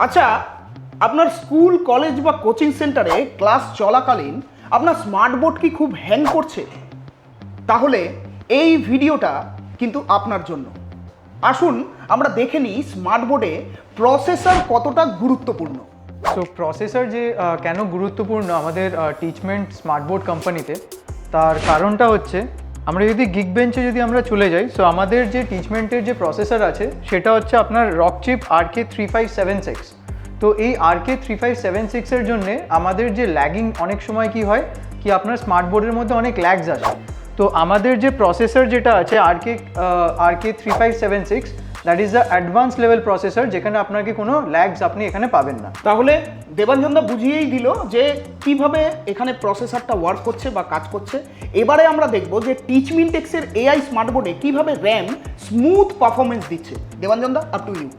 আচ্ছা, আপনার school college বা কোচিং সেন্টারে ক্লাস চলাকালীন আপনার স্মার্ট বোর্ড কি খুব হ্যাং করছে? তাহলে এই ভিডিওটা কিন্তু আপনার জন্য। আসুন আমরা দেখে নিই স্মার্ট বোর্ডে প্রসেসর কতটা গুরুত্বপূর্ণ। সো প্রসেসর যে কেন গুরুত্বপূর্ণ আমাদের টিচমেন্ট স্মার্ট বোর্ড কোম্পানিতে, তার কারণটা হচ্ছে আমরা যদি গিগবেঞ্চে যদি আমরা চলে যাই, সো আমাদের যে টিচমেন্টের যে প্রসেসর আছে সেটা হচ্ছে আপনার রকচিপ RK3576। তো এই RK3576-এর জন্যে আমাদের যে ল্যাগিং অনেক সময় কি হয় কি আপনার স্মার্ট বোর্ডের মধ্যে অনেক ল্যাগস আসে। তো আমাদের যে প্রসেসর যেটা আছে RK3576, that is the advance level processor, যেখানে আপনাকে কোনো ল্যাগস আপনি এখানে পাবেন না। তাহলে দেবাঞ্জনদা বুঝিয়েই দিল যে কিভাবে এখানে প্রসেসরটা ওয়ার্ক করছে বা কাজ করছে। এবারে আমরা দেখব যে টিচমিনটেক্সের এআই স্মার্ট বোর্ডে কিভাবে র্যাম স্মুথ পারফরমেন্স দিচ্ছে। দেবাঞ্জনদা, আপ টু ইউ।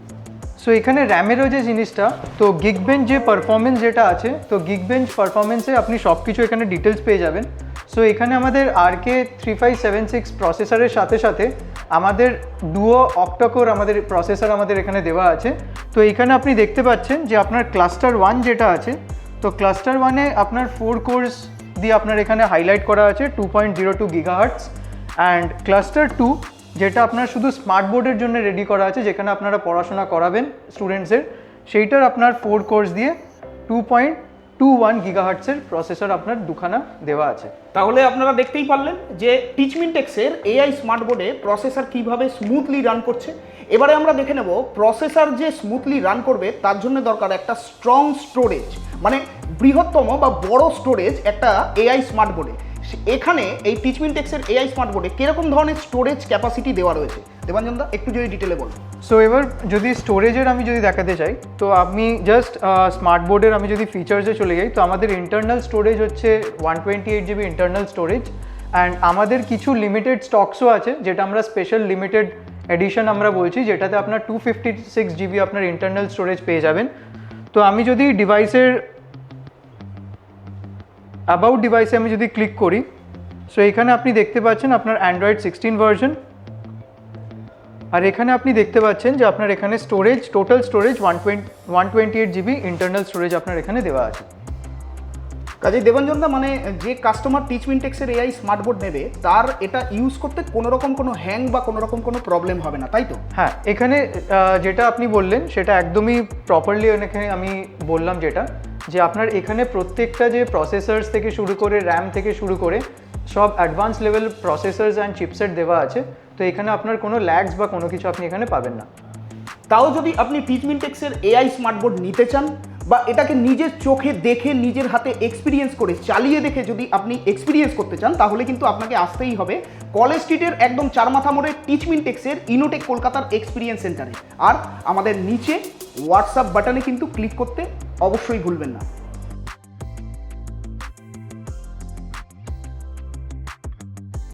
সো এখানে র্যামেরও যে জিনিসটা, তো গিগবেঞ্চ যে পারফরমেন্স যেটা আছে, তো গিগবেঞ্চ পারফরমেন্সে আপনি সব কিছু এখানে ডিটেলস পেয়ে যাবেন। সো এখানে আমাদের RK3576 প্রসেসরের সাথে সাথে আমাদের ডুও অক্টাকোর আমাদের প্রসেসর আমাদের এখানে দেওয়া আছে। তো এখানে আপনি দেখতে পাচ্ছেন যে আপনার ক্লাস্টার 1 যেটা আছে, তো ক্লাস্টার 1-এ আপনার 4 কোর্স দিয়ে আপনার এখানে হাইলাইট করা আছে 2.02 গিগাহার্টস, অ্যান্ড ক্লাস্টার 2 যেটা আপনার শুধু স্মার্ট বোর্ডের জন্য রেডি করা আছে, যেখানে আপনারা পড়াশোনা করাবেন স্টুডেন্টসের, সেইটার আপনার 4 কোর্স দিয়ে 2.21 গিগাহার্টসের প্রসেসর আপনার দুখানা দেওয়া আছে। তাহলে আপনারা দেখতেই পারলেন যে টিচমিনটেক্সের এআই স্মার্ট বোর্ডে প্রসেসর কিভাবে স্মুথলি রান করছে। এবারে আমরা দেখে নেব প্রসেসর যে স্মুথলি রান করবে তার জন্য দরকার একটা স্ট্রং স্টোরেজ, মানে বৃহত্তম বা বড় স্টোরেজ একটা এআই স্মার্ট বোর্ডে। এখানে এই টিচমিনটেক্সের এআই স্মার্ট বোর্ডে কিরকম ধরনের স্টোরেজ ক্যাপাসিটি দেওয়া রয়েছে দেবাঞ্জনদা, একটু যদি ডিটেলে বলুন। সো এবার যদি স্টোরেজের আমি যদি দেখাতে চাই, তো আমি জাস্ট স্মার্ট বোর্ডের আমি যদি ফিচার্সে চলে যাই, তো আমাদের ইন্টারনাল স্টোরেজ হচ্ছে 128 GB ইন্টারনাল স্টোরেজ, অ্যান্ড আমাদের কিছু লিমিটেড স্টকসও আছে যেটা আমরা স্পেশাল লিমিটেড এডিশন আমরা বলছি, যেটাতে আপনার 256 GB আপনার ইন্টারনাল স্টোরেজ পেয়ে যাবেন। তো আমি যদি ডিভাইসের অ্যাবাউট ডিভাইসে আমি যদি ক্লিক করি, সো এখানে আপনি দেখতে পাচ্ছেন আপনার অ্যান্ড্রয়েড 16 ভার্সন, আর এখানে আপনি দেখতে পাচ্ছেন যে আপনার এখানে storage, total storage 128 GB internal storage আপনার এখানে দেওয়া আছে। কাজেই দেবাঞ্জনদা, মানে যে কাস্টমার টিচমিনটেক্সের এআই স্মার্ট বোর্ড নেবে তার এটা ইউজ করতে কোনো রকম কোনো হ্যাং বা কোনো রকম কোনো প্রবলেম হবে না, তাই তো? হ্যাঁ, এখানে যেটা আপনি বললেন সেটা একদমই প্রপারলি এখানে আমি বললাম, যেটা যে আপনার এখানে প্রত্যেকটা যে প্রসেসর্স থেকে শুরু করে র্যাম থেকে শুরু করে সব advance level processors and chipset দেওয়া আছে। তো এখানে আপনার কোনো ল্যাগস বা কোনো কিছু আপনি এখানে পাবেন না। তাও যদি আপনি টিচমিনটেক্সের এআই স্মার্ট বোর্ড নিতে চান বা এটাকে নিজের চোখে দেখে নিজের হাতে এক্সপিরিয়েন্স করে চালিয়ে দেখে যদি আপনি এক্সপিরিয়েন্স করতে চান, তাহলে কিন্তু আপনাকে আসতেই হবে কলেজ স্ট্রিটের একদম চারমাথা মোড়ে টিচমিনটেক্সের ইনোটেক কলকাতার এক্সপিরিয়েন্স সেন্টারে। আর আমাদের নিচে হোয়াটসঅ্যাপ বাটনে কিন্তু ক্লিক করতে অবশ্যই ভুলবেন না।